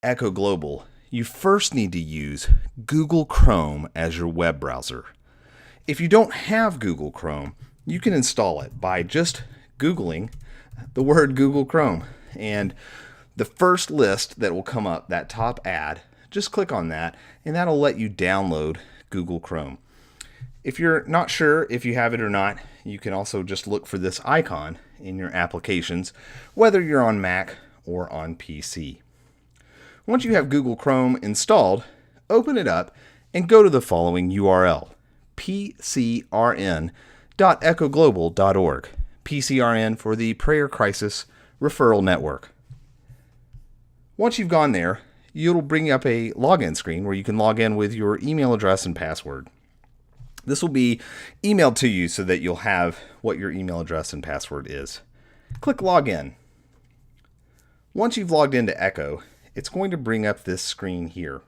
Echo Global, you first need to use Google Chrome as your web browser. If you don't have Google Chrome, you can install it by just Googling the word Google Chrome. And the first list that will come up, that top ad, just click on that and that'll let you download Google Chrome. If you're not sure if you have it or not, you can also just look for this icon in your applications, whether you're on Mac or on PC. Once you have Google Chrome installed, open it up and go to the following URL, pcrn.echoglobal.org. PCRN for the Prayer Crisis Referral Network. Once you've gone there, it'll bring up a login screen where you can log in with your email address and password. This will be emailed to you so that you'll have what your email address and password is. Click Login. Once you've logged into Echo, it's going to bring up this screen here.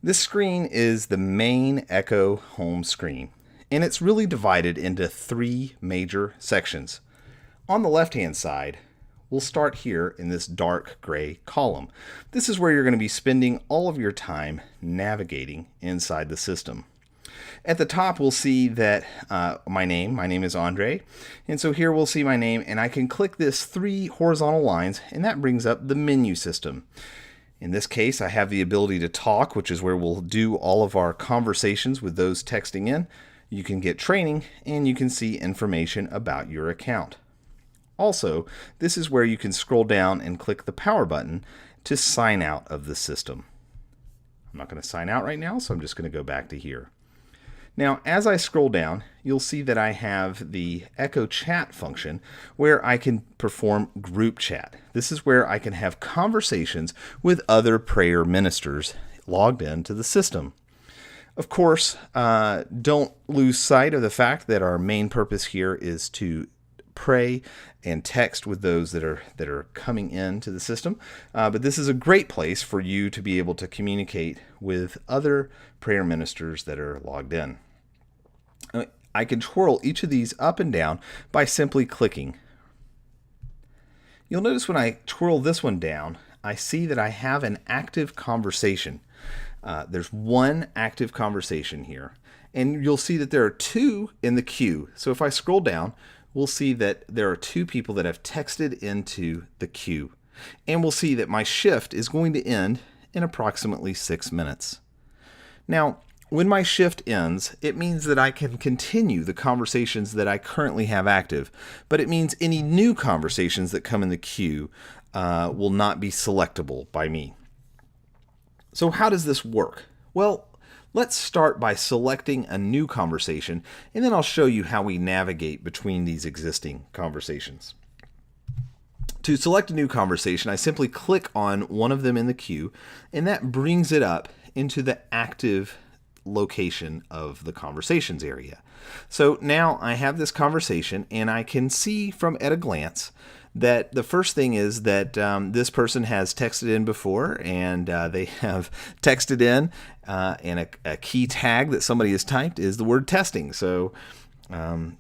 This screen is the main Echo home screen, and it's really divided into three major sections. On the left-hand side, we'll start here in this dark gray column. This is where you're going to be spending all of your time navigating inside the system. At the top, we'll see that my name is Andre, and so here we'll see my name, and I can click this three horizontal lines, and that brings up the menu system. In this case, I have the ability to talk, which is where we'll do all of our conversations with those texting in. You can get training, and you can see information about your account. Also, this is where you can scroll down and click the power button to sign out of the system. I'm not going to sign out right now, so I'm just going to go back to here. Now, as I scroll down, you'll see that I have the Echo Chat function where I can perform group chat. This is where I can have conversations with other prayer ministers logged into the system. Of course, don't lose sight of the fact that our main purpose here is to pray and text with those that are coming into the system. But this is a great place for you to be able to communicate with other prayer ministers that are logged in. I can twirl each of these up and down by simply clicking. You'll notice when I twirl this one down, I see that I have an active conversation. There's one active conversation here, and you'll see that there are two in the queue. So if I scroll down, we'll see that there are two people that have texted into the queue. And we'll see that my shift is going to end in approximately 6 minutes. Now, when my shift ends, it means that I can continue the conversations that I currently have active, but it means any new conversations that come in the queue will not be selectable by me. So how does this work? Well, let's start by selecting a new conversation, and then I'll show you how we navigate between these existing conversations. To select a new conversation, I simply click on one of them in the queue, and that brings it up into the active location of the conversations area. So now I have this conversation, and I can see from at a glance that the first thing is that this person has texted in before, and they have texted in, and a key tag that somebody has typed is the word testing. So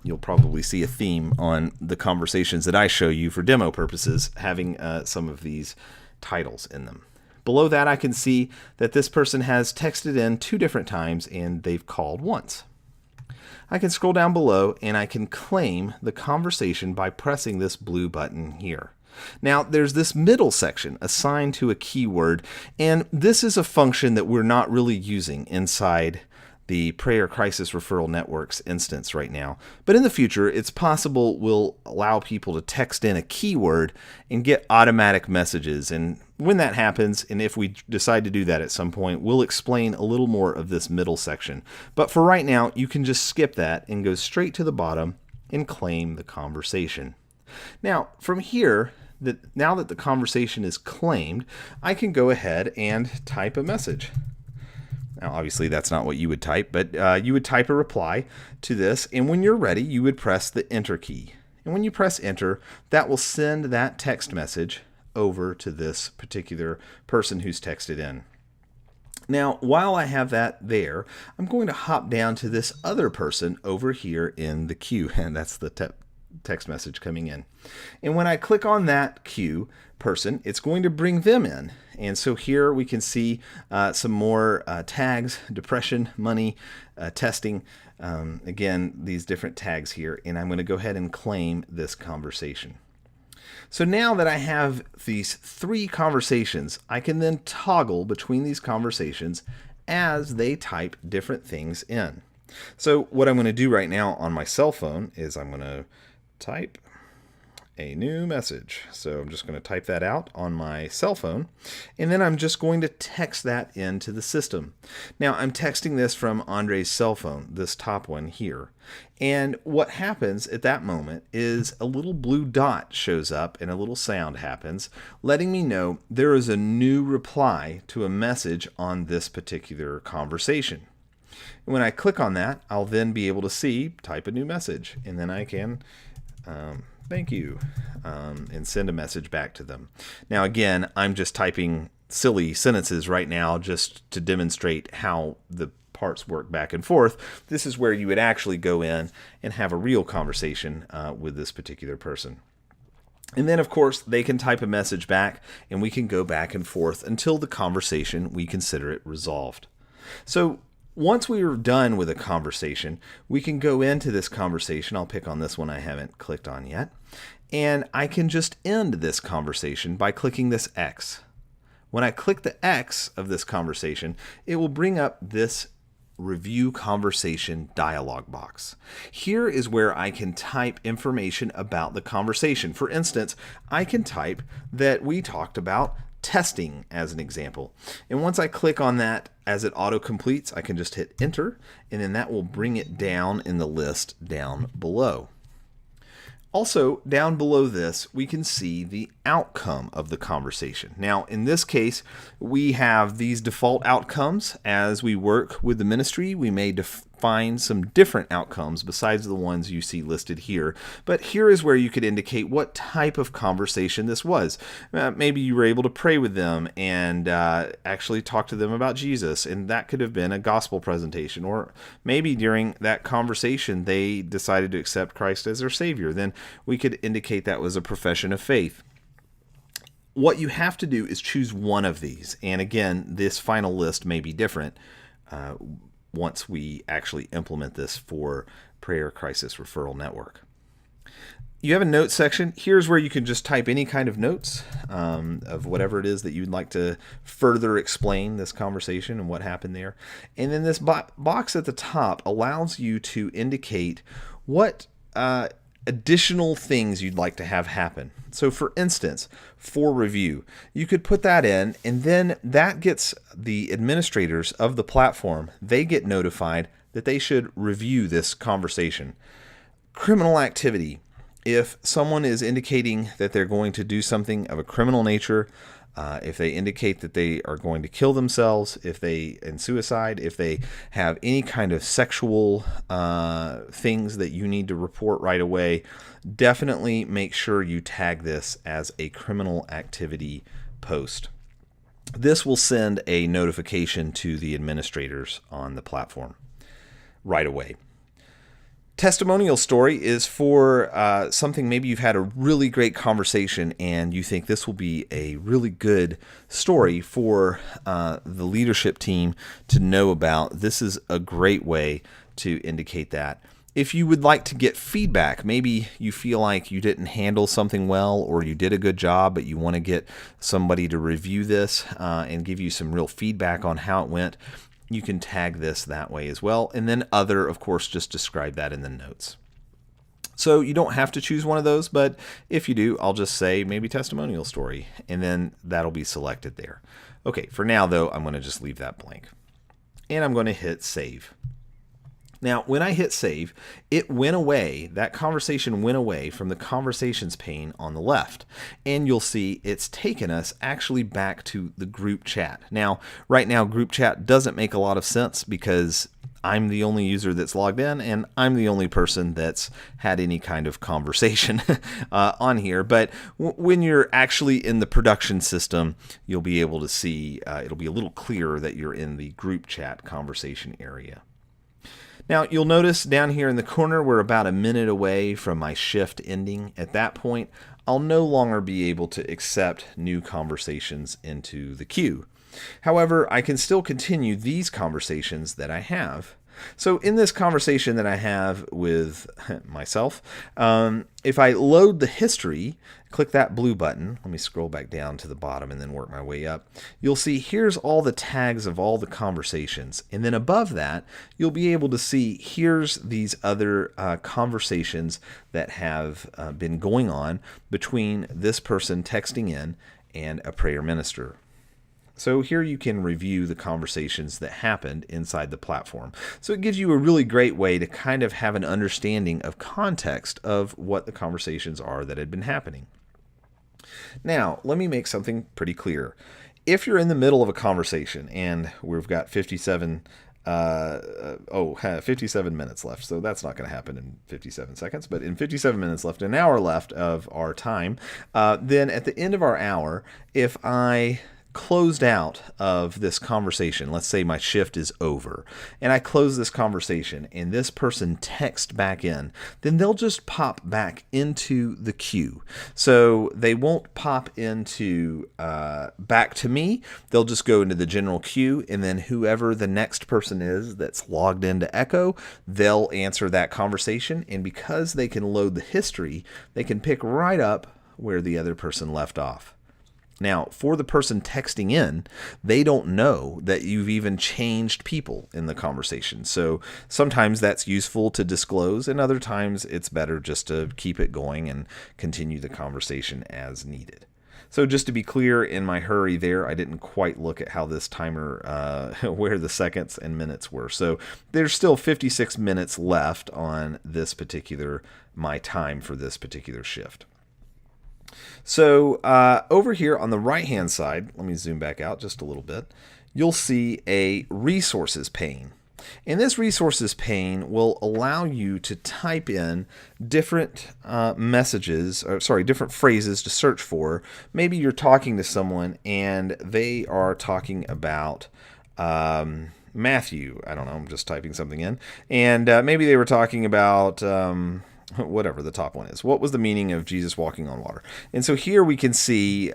you'll probably see a theme on the conversations that I show you for demo purposes having some of these titles in them. Below that, I can see that this person has texted in 2 different times and they've called once. I can scroll down below and I can claim the conversation by pressing this blue button here. Now, there's this middle section assigned to a keyword, and this is a function that we're not really using inside the Prayer Crisis Referral Network's instance right now. But in the future, it's possible we'll allow people to text in a keyword and get automatic messages. And when that happens, and if we decide to do that at some point, we'll explain a little more of this middle section. But for right now, you can just skip that and go straight to the bottom and claim the conversation. Now, from here, now that the conversation is claimed, I can go ahead and type a message. Now, obviously, that's not what you would type, but you would type a reply to this, and when you're ready, you would press the Enter key. And when you press Enter, that will send that text message over to this particular person who's texted in. Now, while I have that there, I'm going to hop down to this other person over here in the queue, and that's the text message coming in. And when I click on that queue person, it's going to bring them in. And so here we can see some more tags: depression, money, testing. Again, these different tags here. And I'm going to go ahead and claim this conversation. So now that I have these 3 conversations, I can then toggle between these conversations as they type different things in. So what I'm going to do right now on my cell phone is I'm going to type a new message. So I'm just going to type that out on my cell phone, and then I'm just going to text that into the system. Now I'm texting this from Andre's cell phone, this top one here. And what happens at that moment is a little blue dot shows up and a little sound happens, letting me know there is a new reply to a message on this particular conversation. When I click on that, I'll then be able to see, type a new message, and then I can thank you, and send a message back to them. Now again, I'm just typing silly sentences right now just to demonstrate how the parts work back and forth. This is where you would actually go in and have a real conversation with this particular person. And then, of course, they can type a message back, and we can go back and forth until the conversation, we consider it resolved. So once we are done with a conversation, we can go into this conversation. I'll pick on this one I haven't clicked on yet. And I can just end this conversation by clicking this X. When I click the X of this conversation, it will bring up this Review Conversation dialog box. Here is where I can type information about the conversation. For instance, I can type that we talked about testing as an example. And once I click on that, as it auto completes, I can just hit enter, and then that will bring it down in the list down below. Also, down below this, we can see the outcome of the conversation. Now, in this case, we have these default outcomes. As we work with the ministry, we may define some different outcomes besides the ones you see listed here. But here is where you could indicate what type of conversation this was. Maybe you were able to pray with them and actually talk to them about Jesus, and that could have been a gospel presentation. Or maybe during that conversation, they decided to accept Christ as their Savior. Then we could indicate that was a profession of faith. What you have to do is choose one of these. And again, this final list may be different once we actually implement this for Prayer Crisis Referral Network. You have a notes section. Here's where you can just type any kind of notes of whatever it is that you'd like to further explain this conversation and what happened there. And then this box at the top allows you to indicate what additional things you'd like to have happen. So for instance, for review, you could put that in, and then that gets the administrators of the platform, they get notified that they should review this conversation. Criminal activity. If someone is indicating that they're going to do something of a criminal nature, if they indicate that they are going to kill themselves, in suicide, if they have any kind of sexual things that you need to report right away, definitely make sure you tag this as a criminal activity post. This will send a notification to the administrators on the platform right away. Testimonial story is for something maybe you've had a really great conversation and you think this will be a really good story for the leadership team to know about. This is a great way to indicate that. If you would like to get feedback, maybe you feel like you didn't handle something well or you did a good job, but you want to get somebody to review this and give you some real feedback on how it went, you can tag this that way as well. And then other, of course, just describe that in the notes. So you don't have to choose one of those, but if you do, I'll just say maybe testimonial story, and then that'll be selected there. Okay, for now though, I'm going to just leave that blank. And I'm going to hit save. Now, when I hit save, it went away, that conversation went away from the conversations pane on the left. And you'll see it's taken us actually back to the group chat. Now, right now, group chat doesn't make a lot of sense because I'm the only user that's logged in and I'm the only person that's had any kind of conversation on here. But when you're actually in the production system, you'll be able to see, it'll be a little clearer that you're in the group chat conversation area. Now, you'll notice down here in the corner, we're about a minute away from my shift ending. At that point, I'll no longer be able to accept new conversations into the queue. However, I can still continue these conversations that I have. So in this conversation that I have with myself, if I load the history, click that blue button, let me scroll back down to the bottom and then work my way up, you'll see here's all the tags of all the conversations. And then above that, you'll be able to see here's these other conversations that have been going on between this person texting in and a prayer minister. So here you can review the conversations that happened inside the platform. So it gives you a really great way to kind of have an understanding of context of what the conversations are that had been happening. Now, let me make something pretty clear. If you're in the middle of a conversation and we've got 57 minutes left, so that's not going to happen in 57 seconds, but in 57 minutes left, an hour left of our time, then at the end of our hour, if I closed out of this conversation, let's say my shift is over, and I close this conversation and this person texts back in, then they'll just pop back into the queue. So they won't pop into back to me. They'll just go into the general queue, and then whoever the next person is that's logged into Echo, they'll answer that conversation. And because they can load the history, they can pick right up where the other person left off. Now, for the person texting in, they don't know that you've even changed people in the conversation. So sometimes that's useful to disclose, and other times it's better just to keep it going and continue the conversation as needed. So just to be clear, in my hurry there, I didn't quite look at how this timer, where the seconds and minutes were. So there's still 56 minutes left on this particular, my time for this particular shift. So over here on the right-hand side, let me zoom back out just a little bit, you'll see a resources pane. And this resources pane will allow you to type in different different phrases to search for. Maybe you're talking to someone and they are talking about Matthew. I don't know, I'm just typing something in. And maybe they were talking about whatever the top one is. What was the meaning of Jesus walking on water? And so here we can see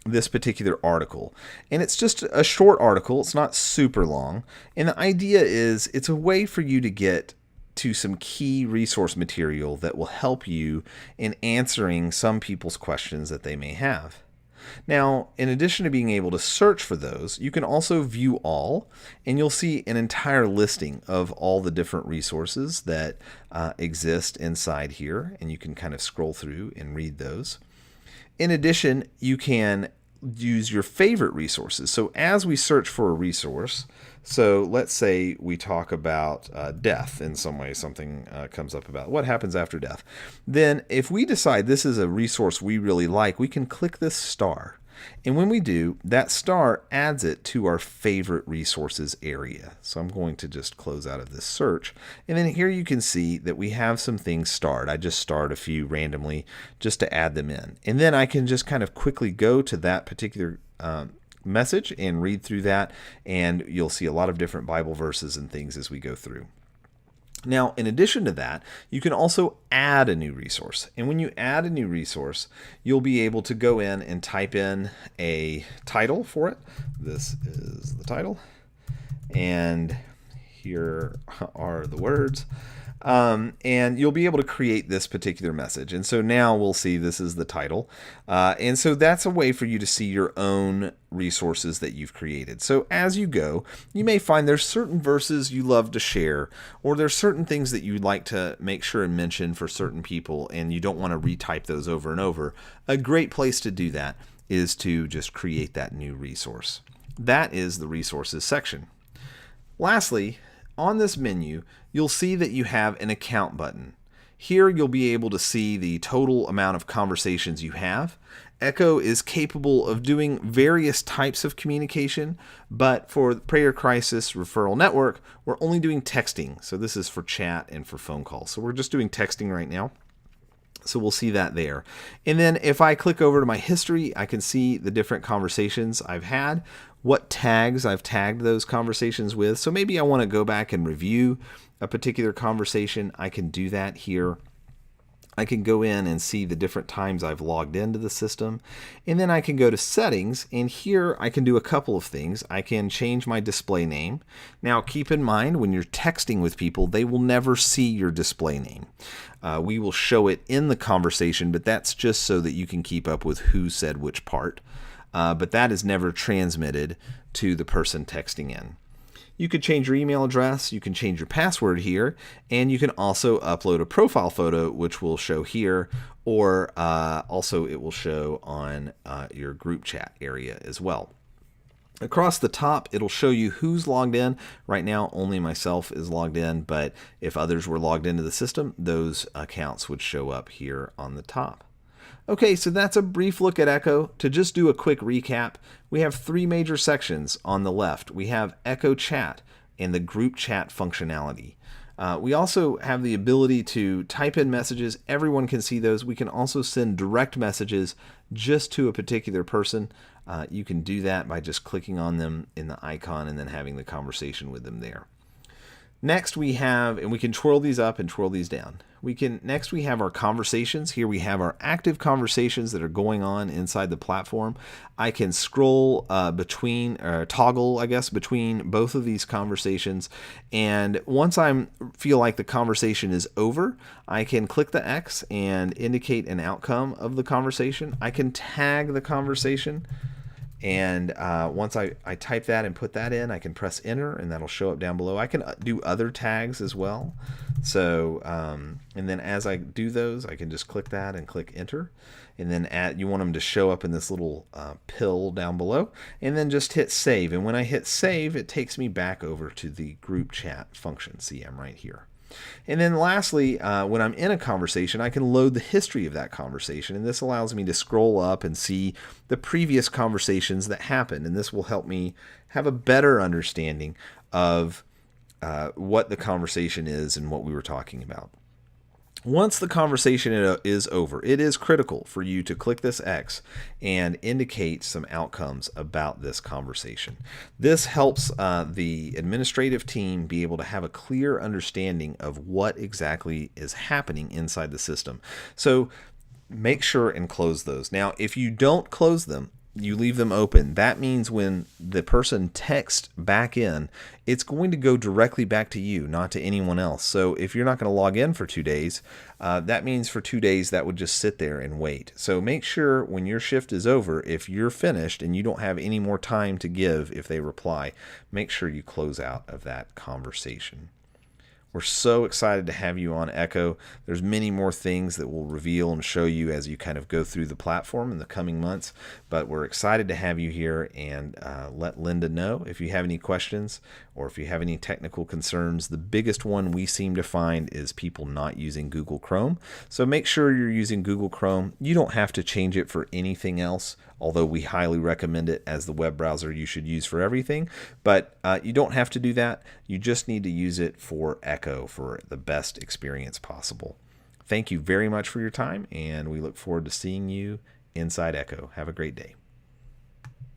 this particular article. And it's just a short article. It's not super long. And the idea is it's a way for you to get to some key resource material that will help you in answering some people's questions that they may have. Now, in addition to being able to search for those, you can also view all, and you'll see an entire listing of all the different resources that exist inside here, and you can kind of scroll through and read those. In addition, you can use your favorite resources. So as we search for a resource, so let's say we talk about death in some way, something comes up about what happens after death. Then if we decide this is a resource we really like, we can click this star. And when we do, that star adds it to our favorite resources area. So I'm going to just close out of this search. And then here you can see that we have some things starred. I just starred a few randomly just to add them in. And then I can just kind of quickly go to that particular message and read through that, and you'll see a lot of different Bible verses and things as we go through. Now, in addition to that, you can also add a new resource. And when you add a new resource, you'll be able to go in and type in a title for it. This is the title. And here are the words. And you'll be able to create this particular message. And so now we'll see this is the title. And so that's a way for you to see your own resources that you've created. So as you go, you may find there's certain verses you love to share, or there's certain things that you'd like to make sure and mention for certain people, and you don't want to retype those over and over. A great place to do that is to just create that new resource. That is the resources section. Lastly, on this menu, you'll see that you have an account button. Here you'll be able to see the total amount of conversations you have. Echo is capable of doing various types of communication, but for the Prayer Crisis Referral Network, we're only doing texting. So this is for chat and for phone calls. So we're just doing texting right now. So we'll see that there. And then if I click over to my history, I can see the different conversations I've had, what tags I've tagged those conversations with. So maybe I want to go back and review a particular conversation. I can do that here. I can go in and see the different times I've logged into the system. And then I can go to settings, and here I can do a couple of things. I can change my display name. Now keep in mind, when you're texting with people, they will never see your display name. We will show it in the conversation, but that's just so that you can keep up with who said which part. But that is never transmitted to the person texting in. You could change your email address, you can change your password here, and you can also upload a profile photo, which will show here, or also it will show on your group chat area as well. Across the top, it'll show you who's logged in. Right now, only myself is logged in, but if others were logged into the system, those accounts would show up here on the top. Okay, so that's a brief look at Echo. To just do a quick recap, we have three major sections on the left. We have Echo Chat and the group chat functionality. We also have the ability to type in messages. Everyone can see those. We can also send direct messages just to a particular person. You can do that by just clicking on them in the icon and then having the conversation with them there. Next we have, and we can twirl these up and twirl these down. Next we have our conversations. Here we have our active conversations that are going on inside the platform. I can scroll toggle, I guess, between both of these conversations. And once I feel like the conversation is over, I can click the X and indicate an outcome of the conversation. I can tag the conversation. And once I type that and put that in, I can press enter and that'll show up down below. I can do other tags as well. So, and then as I do those, I can just click that and click enter. And then you want them to show up in this little pill down below. And then just hit save. And when I hit save, it takes me back over to the group chat function. See, I'm right here. And then lastly, when I'm in a conversation, I can load the history of that conversation. And this allows me to scroll up and see the previous conversations that happened. And this will help me have a better understanding of what the conversation is and what we were talking about. Once the conversation is over, it is critical for you to click this X and indicate some outcomes about this conversation. This helps the administrative team be able to have a clear understanding of what exactly is happening inside the system. So make sure and close those. Now, if you don't close them, you leave them open, that means when the person texts back in, it's going to go directly back to you, not to anyone else. So if you're not going to log in for 2 days, that means for 2 days that would just sit there and wait. So make sure when your shift is over, if you're finished and you don't have any more time to give if they reply, make sure you close out of that conversation. We're so excited to have you on Echo. There's many more things that we'll reveal and show you as you kind of go through the platform in the coming months. But we're excited to have you here, and let Linda know if you have any questions or if you have any technical concerns. The biggest one we seem to find is people not using Google Chrome. So make sure you're using Google Chrome. You don't have to change it for anything else, although we highly recommend it as the web browser you should use for everything. But you don't have to do that. You just need to use it for Echo for the best experience possible. Thank you very much for your time, and we look forward to seeing you inside Echo. Have a great day.